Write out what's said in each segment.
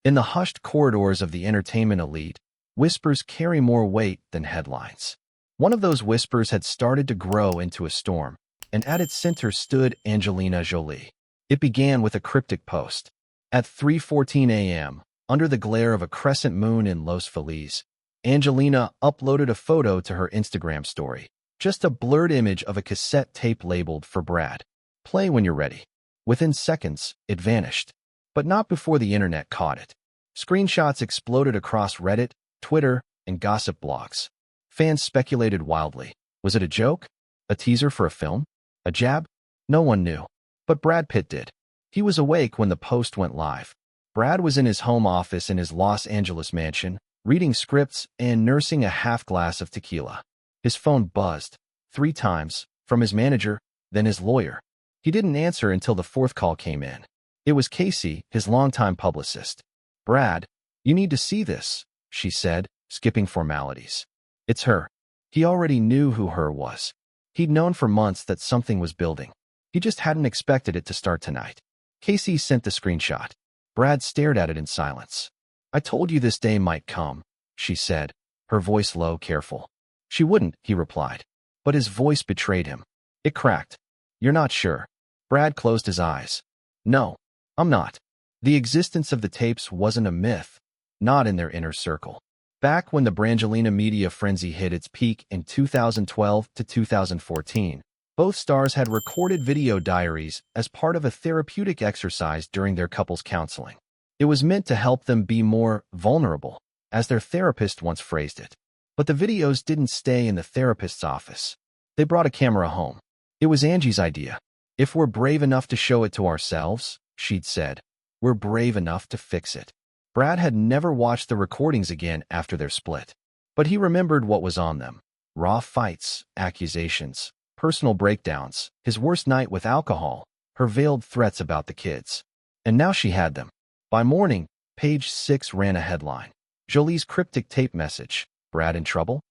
In the hushed corridors of the entertainment elite, whispers carry more weight than headlines. One of those whispers had started to grow into a storm, and at its center stood Angelina Jolie. It began with a cryptic post. At 3:14 a.m., under the glare of a crescent moon in Los Feliz, Angelina uploaded a photo to her Instagram story. Just a blurred image of a cassette tape labeled for Brad. Play when you're ready. Within seconds, it vanished. But not before the internet caught it. Screenshots exploded across Reddit, Twitter, and gossip blogs. Fans speculated wildly. Was it a joke? A teaser for a film? A jab? No one knew. But Brad Pitt did. He was awake when the post went live. Brad was in his home office in his Los Angeles mansion, reading scripts and nursing a half glass of tequila. His phone buzzed 3 times, from his manager, then his lawyer. He didn't answer until the 4th call came in. It was Casey, his longtime publicist. "Brad, you need to see this," she said, skipping formalities. It's her. He already knew who her was. He'd known for months that something was building. He just hadn't expected it to start tonight. Casey sent the screenshot. Brad stared at it in silence. "I told you this day might come," she said, her voice low, careful. "She wouldn't," he replied. But his voice betrayed him. It cracked. "You're not sure?" Brad closed his eyes. "No, I'm not." The existence of the tapes wasn't a myth, not in their inner circle. Back when the Brangelina media frenzy hit its peak in 2012 to 2014, both stars had recorded video diaries as part of a therapeutic exercise during their couple's counseling. It was meant to help them be more vulnerable, as their therapist once phrased it. But the videos didn't stay in the therapist's office. They brought a camera home. It was Angie's idea. "If we're brave enough to show it to ourselves," she'd said, "we're brave enough to fix it." Brad had never watched the recordings again after their split. But he remembered what was on them. Raw fights, accusations, personal breakdowns, his worst night with alcohol, her veiled threats about the kids. And now she had them. By morning, page 6 ran a headline. Jolie's cryptic tape message. Brad in trouble?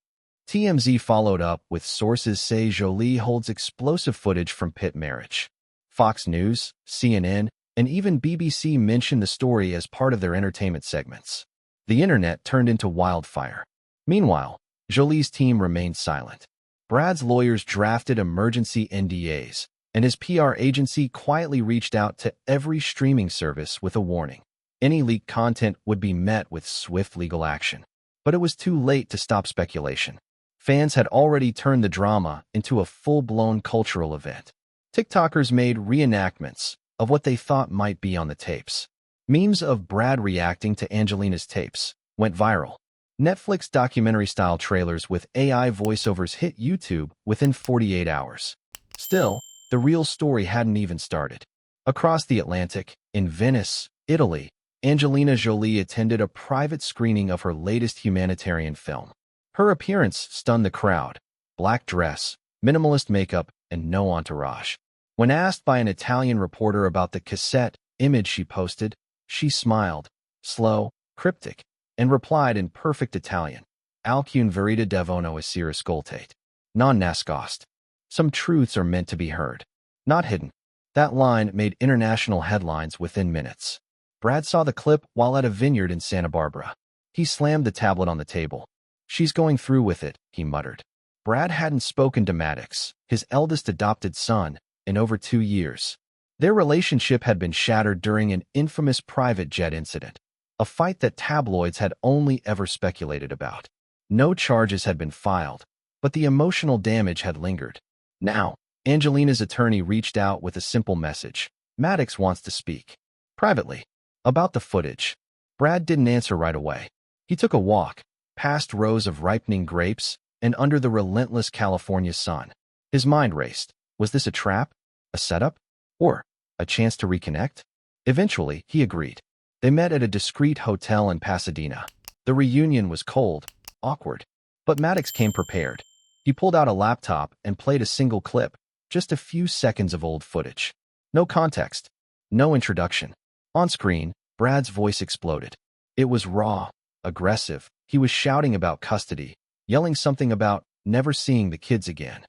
TMZ followed up with sources say Jolie holds explosive footage from Pitt marriage. Fox News, CNN, and even BBC mentioned the story as part of their entertainment segments. The internet turned into wildfire. Meanwhile, Jolie's team remained silent. Brad's lawyers drafted emergency NDAs, and his PR agency quietly reached out to every streaming service with a warning. Any leaked content would be met with swift legal action. But it was too late to stop speculation. Fans had already turned the drama into a full-blown cultural event. TikTokers made reenactments of what they thought might be on the tapes. Memes of Brad reacting to Angelina's tapes went viral. Netflix documentary-style trailers with AI voiceovers hit YouTube within 48 hours. Still, the real story hadn't even started. Across the Atlantic, in Venice, Italy, Angelina Jolie attended a private screening of her latest humanitarian film. Her appearance stunned the crowd. Black dress, minimalist makeup, and no entourage. When asked by an Italian reporter about the cassette image she posted, she smiled, slow, cryptic, and replied in perfect Italian. Alcune verita devono essere ascoltate. Non nascost. Some truths are meant to be heard, not hidden. That line made international headlines within minutes. Brad saw the clip while at a vineyard in Santa Barbara. He slammed the tablet on the table. "She's going through with it," he muttered. Brad hadn't spoken to Maddox, his eldest adopted son, in over 2 years. Their relationship had been shattered during an infamous private jet incident, a fight that tabloids had only ever speculated about. No charges had been filed, but the emotional damage had lingered. Now, Angelina's attorney reached out with a simple message. Maddox wants to speak. Privately. About the footage. Brad didn't answer right away. He took a walk, past rows of ripening grapes, and under the relentless California sun. His mind raced. Was this a trap? A setup? Or a chance to reconnect? Eventually, he agreed. They met at a discreet hotel in Pasadena. The reunion was cold, awkward. But Maddox came prepared. He pulled out a laptop and played a single clip, just a few seconds of old footage. No context. No introduction. On screen, Brad's voice exploded. It was raw, aggressive. He was shouting about custody, yelling something about never seeing the kids again.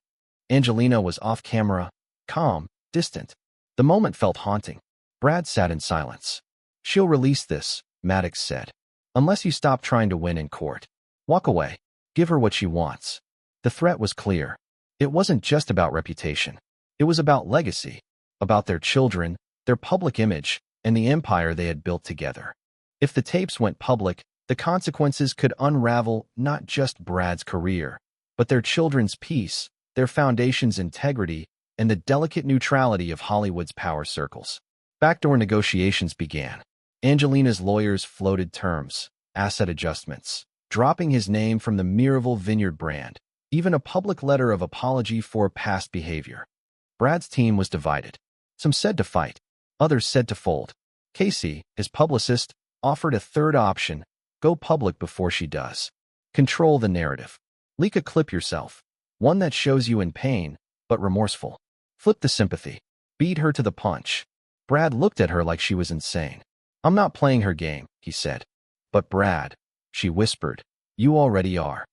Angelina was off camera, calm, distant. The moment felt haunting. Brad sat in silence. "She'll release this," Maddox said. "Unless you stop trying to win in court. Walk away. Give her what she wants." The threat was clear. It wasn't just about reputation. It was about legacy, about their children, their public image, and the empire they had built together. If the tapes went public, the consequences could unravel not just Brad's career, but their children's peace, their foundation's integrity, and the delicate neutrality of Hollywood's power circles. Backdoor negotiations began. Angelina's lawyers floated terms, asset adjustments, dropping his name from the Miraval Vineyard brand, even a public letter of apology for past behavior. Brad's team was divided. Some said to fight, others said to fold. Casey, his publicist, offered a third option: go public before she does. Control the narrative. Leak a clip yourself, one that shows you in pain, but remorseful. Flip the sympathy. Beat her to the punch. Brad looked at her like she was insane. "I'm not playing her game," he said. "But Brad," she whispered, "you already are."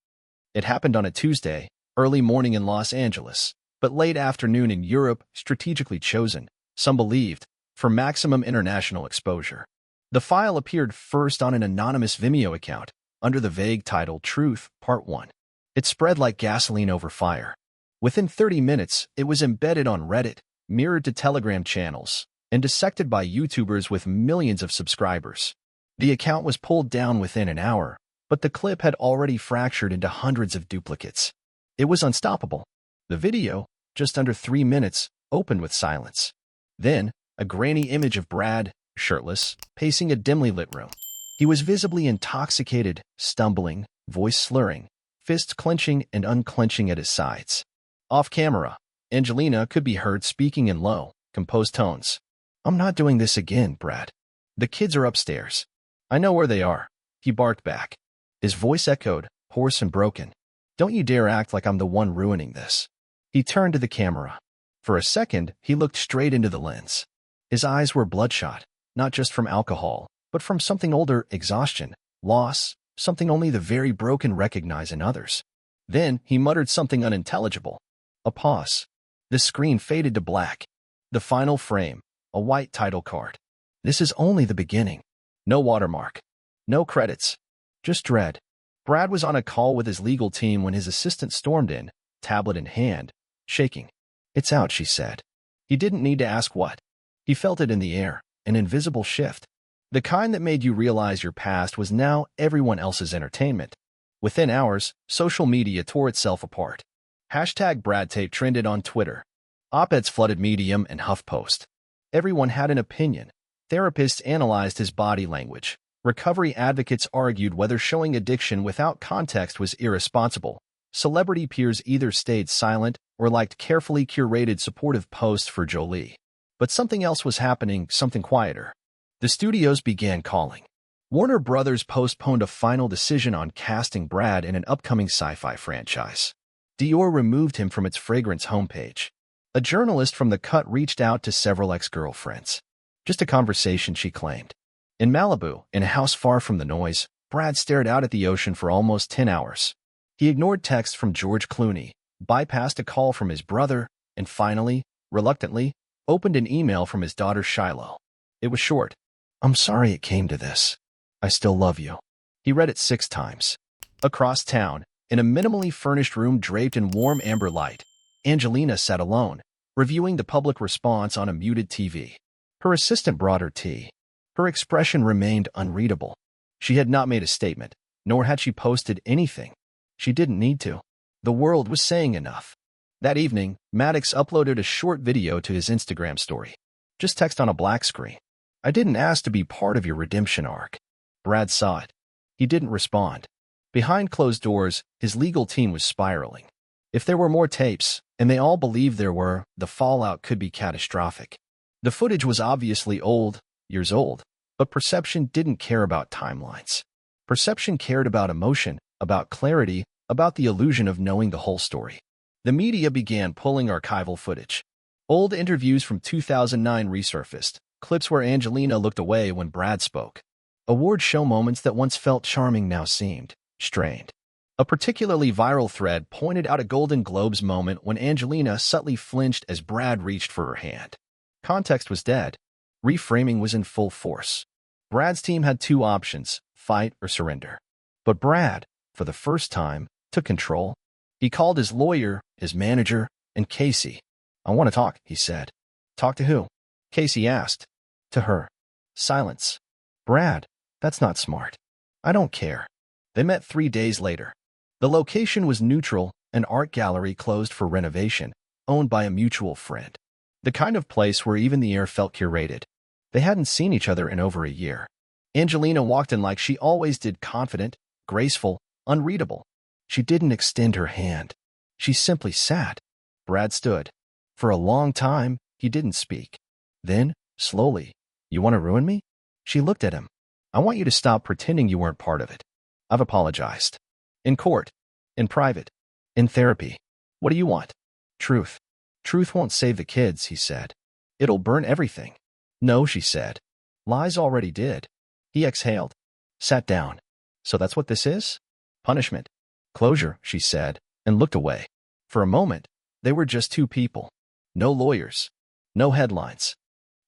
It happened on a Tuesday, early morning in Los Angeles, but late afternoon in Europe, strategically chosen, some believed, for maximum international exposure. The file appeared first on an anonymous Vimeo account, under the vague title Truth, Part 1. It spread like gasoline over fire. Within 30 minutes, it was embedded on Reddit, mirrored to Telegram channels, and dissected by YouTubers with millions of subscribers. The account was pulled down within an hour, but the clip had already fractured into hundreds of duplicates. It was unstoppable. The video, just under 3 minutes, opened with silence. Then, a grainy image of Brad, shirtless, pacing a dimly lit room. He was visibly intoxicated, stumbling, voice slurring, fists clenching and unclenching at his sides. Off camera, Angelina could be heard speaking in low, composed tones. "I'm not doing this again, Brad. The kids are upstairs. I know where they are," he barked back. His voice echoed, hoarse and broken. "Don't you dare act like I'm the one ruining this." He turned to the camera. For a second, he looked straight into the lens. His eyes were bloodshot, not just from alcohol, but from something older: exhaustion, loss, something only the very broken recognize in others. Then he muttered something unintelligible. A pause. The screen faded to black. The final frame, a white title card. This is only the beginning. No watermark. No credits. Just dread. Brad was on a call with his legal team when his assistant stormed in, tablet in hand, shaking. "It's out," she said. He didn't need to ask what. He felt it in the air, an invisible shift. The kind that made you realize your past was now everyone else's entertainment. Within hours, social media tore itself apart. #BradTape trended on Twitter. Op-eds flooded Medium and HuffPost. Everyone had an opinion. Therapists analyzed his body language. Recovery advocates argued whether showing addiction without context was irresponsible. Celebrity peers either stayed silent or liked carefully curated supportive posts for Jolie. But something else was happening, something quieter. The studios began calling. Warner Brothers postponed a final decision on casting Brad in an upcoming sci-fi franchise. Dior removed him from its fragrance homepage. A journalist from The Cut reached out to several ex-girlfriends. Just a conversation, she claimed. In Malibu, in a house far from the noise, Brad stared out at the ocean for almost 10 hours. He ignored texts from George Clooney, bypassed a call from his brother, and finally, reluctantly, opened an email from his daughter Shiloh. It was short. "I'm sorry it came to this. I still love you." He read it 6 times. Across town, in a minimally furnished room draped in warm amber light, Angelina sat alone, reviewing the public response on a muted TV. Her assistant brought her tea. Her expression remained unreadable. She had not made a statement, nor had she posted anything. She didn't need to. The world was saying enough. That evening, Maddox uploaded a short video to his Instagram story. Just text on a black screen. "I didn't ask to be part of your redemption arc." Brad saw it. He didn't respond. Behind closed doors, his legal team was spiraling. If there were more tapes, and they all believed there were, the fallout could be catastrophic. The footage was obviously old, years old, but perception didn't care about timelines. Perception cared about emotion, about clarity, about the illusion of knowing the whole story. The media began pulling archival footage. Old interviews from 2009 resurfaced, clips where Angelina looked away when Brad spoke. Award show moments that once felt charming now seemed strained. A particularly viral thread pointed out a Golden Globes moment when Angelina subtly flinched as Brad reached for her hand. Context was dead. Reframing was in full force. Brad's team had two options, fight or surrender. But Brad, for the first time, took control. He called his lawyer, his manager, and Casey. "I want to talk," he said. "Talk to who?" Casey asked. "To her." Silence. "Brad, that's not smart." "I don't care." They met 3 days later. The location was neutral, an art gallery closed for renovation, owned by a mutual friend. The kind of place where even the air felt curated. They hadn't seen each other in over a year. Angelina walked in like she always did, confident, graceful, unreadable. She didn't extend her hand. She simply sat. Brad stood. For a long time, he didn't speak. Then, slowly, "You want to ruin me?" She looked at him. "I want you to stop pretending you weren't part of it. I've apologized. In court. In private. In therapy. What do you want?" "Truth." "Truth won't save the kids," he said. "It'll burn everything." "No," she said. "Lies already did." He exhaled. Sat down. "So that's what this is? Punishment." "Closure," she said, and looked away. For a moment, they were just two people. No lawyers. No headlines.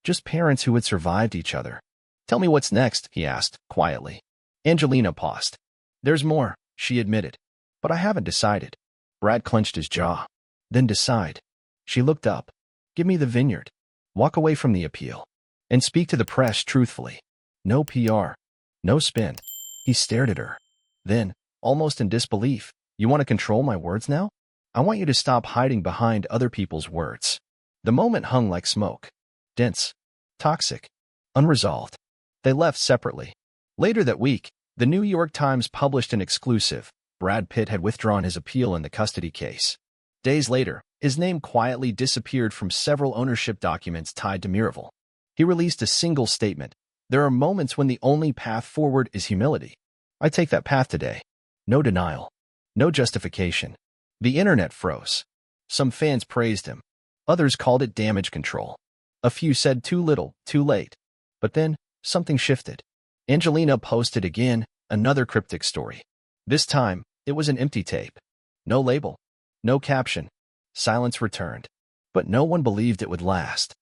Just parents who had survived each other. "Tell me what's next," he asked, quietly. Angelina paused. "There's more," she admitted. "But I haven't decided." Brad clenched his jaw. "Then decide." She looked up. "Give me the vineyard. Walk away from the appeal. And speak to the press truthfully. No PR. No spin." He stared at her. Then, almost in disbelief, "You want to control my words now? I want you to stop hiding behind other people's words." The moment hung like smoke. Dense. Toxic. Unresolved. They left separately. Later that week, the New York Times published an exclusive. Brad Pitt had withdrawn his appeal in the custody case. Days later, his name quietly disappeared from several ownership documents tied to Miraval. He released a single statement. "There are moments when the only path forward is humility. I take that path today." No denial. No justification. The internet froze. Some fans praised him. Others called it damage control. A few said too little, too late. But then, something shifted. Angelina posted again, another cryptic story. This time, it was an empty tape. No label. No caption. Silence returned. But no one believed it would last.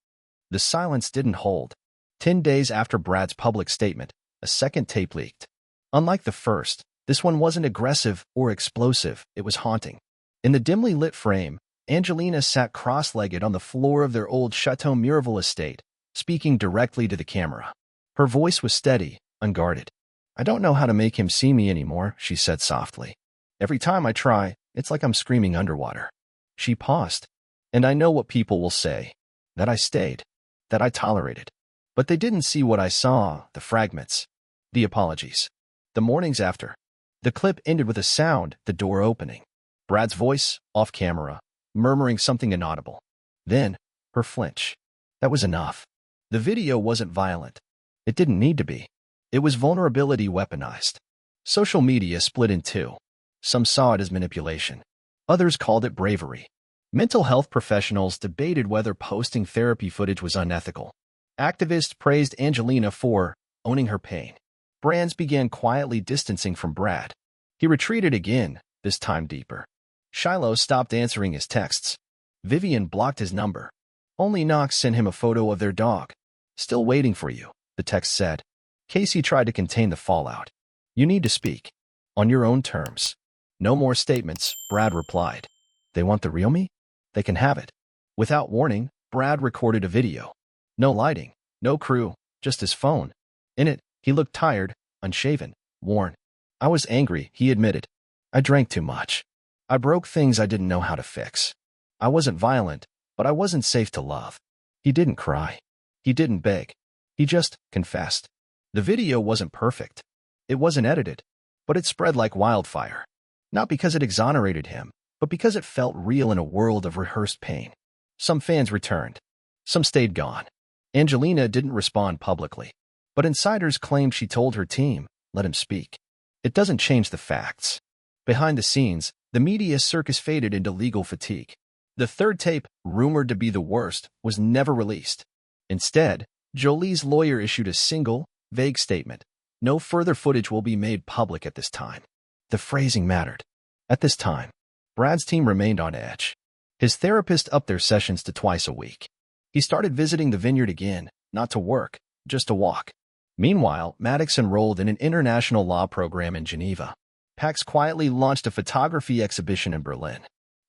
The silence didn't hold. 10 days after Brad's public statement, a second tape leaked. Unlike the first, this one wasn't aggressive or explosive, it was haunting. In the dimly lit frame, Angelina sat cross-legged on the floor of their old Chateau Miraval estate, speaking directly to the camera. Her voice was steady, unguarded. "I don't know how to make him see me anymore," she said softly. "Every time I try, it's like I'm screaming underwater." She paused. "And I know what people will say. That I stayed. That I tolerated. But they didn't see what I saw, the fragments. The apologies. The mornings after." The clip ended with a sound, the door opening. Brad's voice, off camera, murmuring something inaudible. Then, her flinch. That was enough. The video wasn't violent. It didn't need to be. It was vulnerability weaponized. Social media split in two. Some saw it as manipulation. Others called it bravery. Mental health professionals debated whether posting therapy footage was unethical. Activists praised Angelina for owning her pain. Brands began quietly distancing from Brad. He retreated again, this time deeper. Shiloh stopped answering his texts. Vivian blocked his number. Only Knox sent him a photo of their dog. "Still waiting for you," the text said. Casey tried to contain the fallout. "You need to speak. On your own terms." "No more statements," Brad replied. "They want the real me? They can have it." Without warning, Brad recorded a video. No lighting, no crew, just his phone. In it, he looked tired, unshaven, worn. "I was angry," he admitted. "I drank too much. I broke things I didn't know how to fix. I wasn't violent, but I wasn't safe to love." He didn't cry. He didn't beg. He just confessed. The video wasn't perfect. It wasn't edited, but it spread like wildfire. Not because it exonerated him, but because it felt real in a world of rehearsed pain. Some fans returned. Some stayed gone. Angelina didn't respond publicly, but insiders claimed she told her team, "Let him speak." It doesn't change the facts. Behind the scenes, the media circus faded into legal fatigue. The third tape, rumored to be the worst, was never released. Instead, Jolie's lawyer issued a single, vague statement. "No further footage will be made public at this time." The phrasing mattered. At this time, Brad's team remained on edge. His therapist upped their sessions to twice a week. He started visiting the vineyard again, not to work, just to walk. Meanwhile, Maddox enrolled in an international law program in Geneva. Pax quietly launched a photography exhibition in Berlin.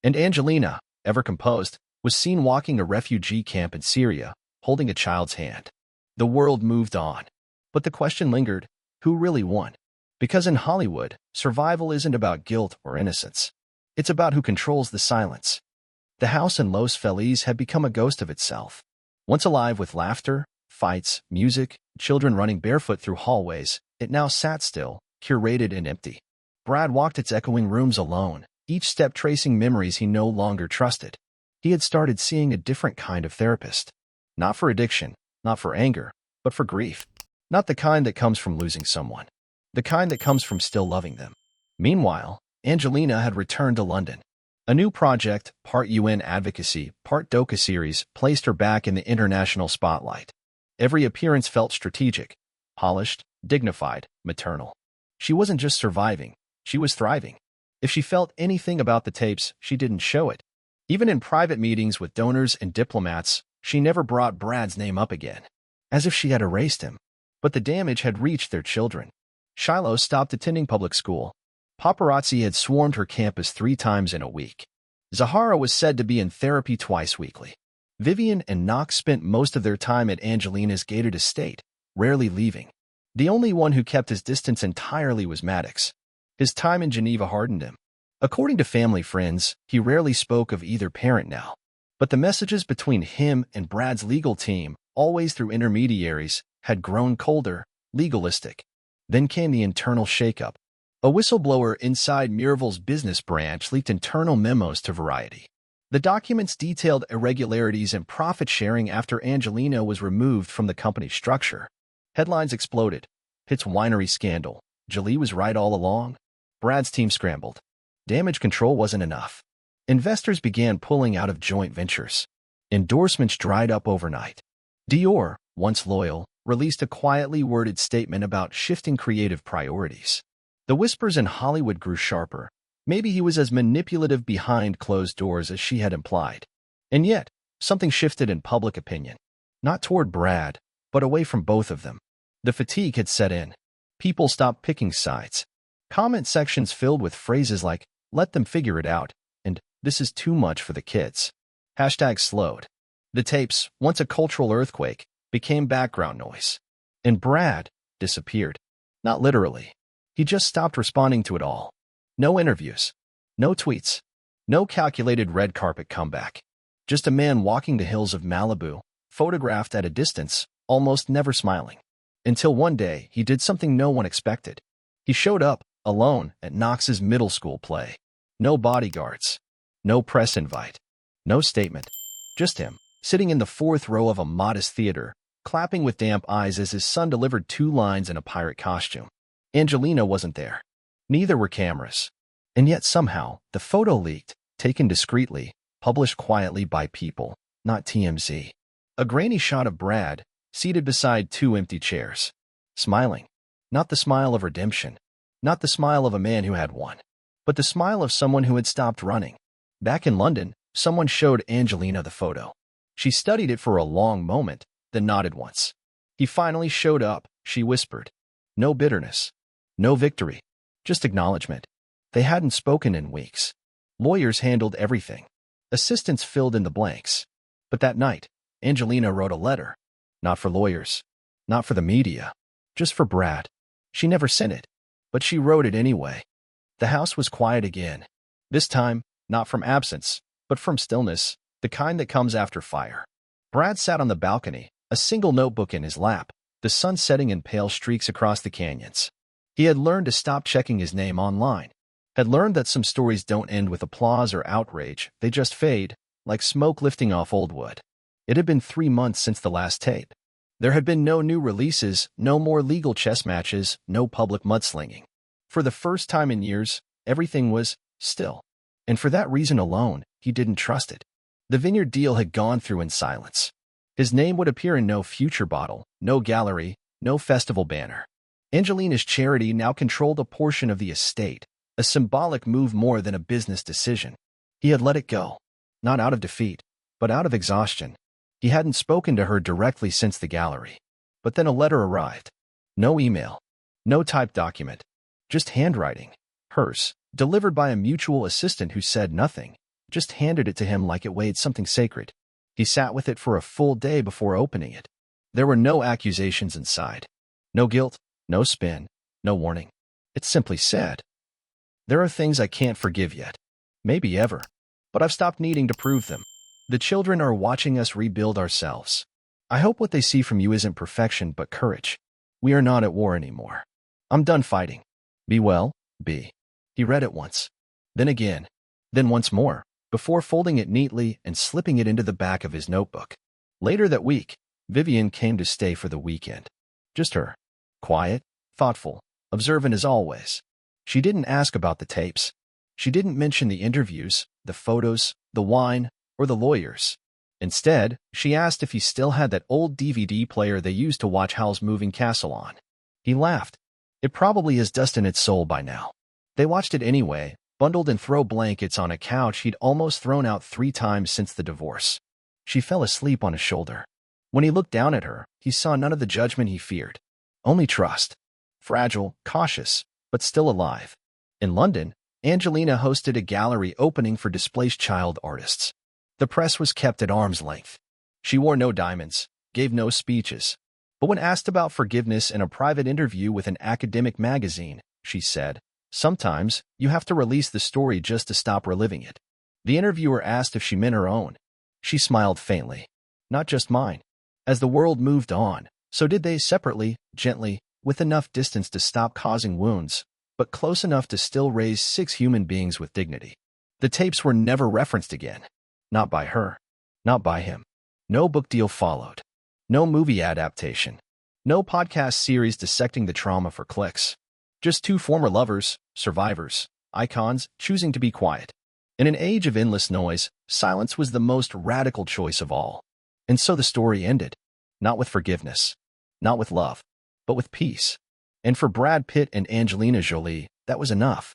And Angelina, ever composed, was seen walking a refugee camp in Syria, holding a child's hand. The world moved on. But the question lingered, who really won? Because in Hollywood, survival isn't about guilt or innocence. It's about who controls the silence. The house in Los Feliz had become a ghost of itself. Once alive with laughter, fights, music, children running barefoot through hallways, it now sat still, curated and empty. Brad walked its echoing rooms alone, each step tracing memories he no longer trusted. He had started seeing a different kind of therapist. Not for addiction, not for anger, but for grief. Not the kind that comes from losing someone. The kind that comes from still loving them. Meanwhile, Angelina had returned to London. A new project, part UN advocacy, part docuseries, placed her back in the international spotlight. Every appearance felt strategic, polished, dignified, maternal. She wasn't just surviving, she was thriving. If she felt anything about the tapes, she didn't show it. Even in private meetings with donors and diplomats, she never brought Brad's name up again, as if she had erased him. But the damage had reached their children. Shiloh stopped attending public school. Paparazzi had swarmed her campus 3 times in a week. Zahara was said to be in therapy twice weekly. Vivian and Knox spent most of their time at Angelina's gated estate, rarely leaving. The only one who kept his distance entirely was Maddox. His time in Geneva hardened him. According to family friends, he rarely spoke of either parent now. But the messages between him and Brad's legal team, always through intermediaries, had grown colder, legalistic. Then came the internal shakeup. A whistleblower inside Miraval's business branch leaked internal memos to Variety. The documents detailed irregularities and profit-sharing after Angelina was removed from the company's structure. Headlines exploded. Pitt's winery scandal. Jolie was right all along. Brad's team scrambled. Damage control wasn't enough. Investors began pulling out of joint ventures. Endorsements dried up overnight. Dior, once loyal, released a quietly worded statement about shifting creative priorities. The whispers in Hollywood grew sharper. Maybe he was as manipulative behind closed doors as she had implied. And yet, something shifted in public opinion. Not toward Brad, but away from both of them. The fatigue had set in. People stopped picking sides. Comment sections filled with phrases like, "Let them figure it out," and "This is too much for the kids." Hashtags slowed. The tapes, once a cultural earthquake, became background noise. And Brad disappeared. Not literally. He just stopped responding to it all. No interviews. No tweets. No calculated red carpet comeback. Just a man walking the hills of Malibu, photographed at a distance, almost never smiling. Until one day, he did something no one expected. He showed up, alone, at Knox's middle school play. No bodyguards. No press invite. No statement. Just him, sitting in the 4th row of a modest theater, clapping with damp eyes as his son delivered 2 lines in a pirate costume. Angelina wasn't there. Neither were cameras. And yet somehow, the photo leaked, taken discreetly, published quietly by People, not TMZ. A grainy shot of Brad, seated beside 2 empty chairs. Smiling. Not the smile of redemption. Not the smile of a man who had won. But the smile of someone who had stopped running. Back in London, someone showed Angelina the photo. She studied it for a long moment, then nodded once. He finally showed up, she whispered. No bitterness. No victory. Just acknowledgement. They hadn't spoken in weeks. Lawyers handled everything. Assistants filled in the blanks. But that night, Angelina wrote a letter. Not for lawyers. Not for the media. Just for Brad. She never sent it. But she wrote it anyway. The house was quiet again. This time, not from absence, but from stillness, the kind that comes after fire. Brad sat on the balcony, a single notebook in his lap, the sun setting in pale streaks across the canyons. He had learned to stop checking his name online. Had learned that some stories don't end with applause or outrage, they just fade, like smoke lifting off old wood. It had been 3 months since the last tape. There had been no new releases, no more legal chess matches, no public mudslinging. For the first time in years, everything was still. And for that reason alone, he didn't trust it. The vineyard deal had gone through in silence. His name would appear in no future bottle, no gallery, no festival banner. Angelina's charity now controlled a portion of the estate, a symbolic move more than a business decision. He had let it go, not out of defeat, but out of exhaustion. He hadn't spoken to her directly since the gallery. But then a letter arrived. No email. No typed document. Just handwriting. Hers. Delivered by a mutual assistant who said nothing. Just handed it to him like it weighed something sacred. He sat with it for a full day before opening it. There were no accusations inside. No guilt. No spin. No warning. It simply said, "There are things I can't forgive yet. Maybe ever. But I've stopped needing to prove them. The children are watching us rebuild ourselves. I hope what they see from you isn't perfection but courage. We are not at war anymore. I'm done fighting. Be well, be." He read it once. Then again. Then once more, before folding it neatly and slipping it into the back of his notebook. Later that week, Vivian came to stay for the weekend. Just her. Quiet, thoughtful, observant as always. She didn't ask about the tapes. She didn't mention the interviews, the photos, the wine, or the lawyers. Instead, she asked if he still had that old DVD player they used to watch Hal's Moving Castle on. He laughed. It probably is dust in its soul by now. They watched it anyway, bundled in throw blankets on a couch he'd almost thrown out 3 times since the divorce. She fell asleep on his shoulder. When he looked down at her, he saw none of the judgment he feared. Only trust. Fragile, cautious, but still alive. In London, Angelina hosted a gallery opening for displaced child artists. The press was kept at arm's length. She wore no diamonds, gave no speeches. But when asked about forgiveness in a private interview with an academic magazine, she said, "Sometimes, you have to release the story just to stop reliving it." The interviewer asked if she meant her own. She smiled faintly. "Not just mine." As the world moved on, so did they separately, gently, with enough distance to stop causing wounds, but close enough to still raise 6 human beings with dignity. The tapes were never referenced again. Not by her. Not by him. No book deal followed. No movie adaptation. No podcast series dissecting the trauma for clicks. Just 2 former lovers, survivors, icons, choosing to be quiet. In an age of endless noise, silence was the most radical choice of all. And so the story ended. Not with forgiveness. Not with love. But with peace. And for Brad Pitt and Angelina Jolie, that was enough.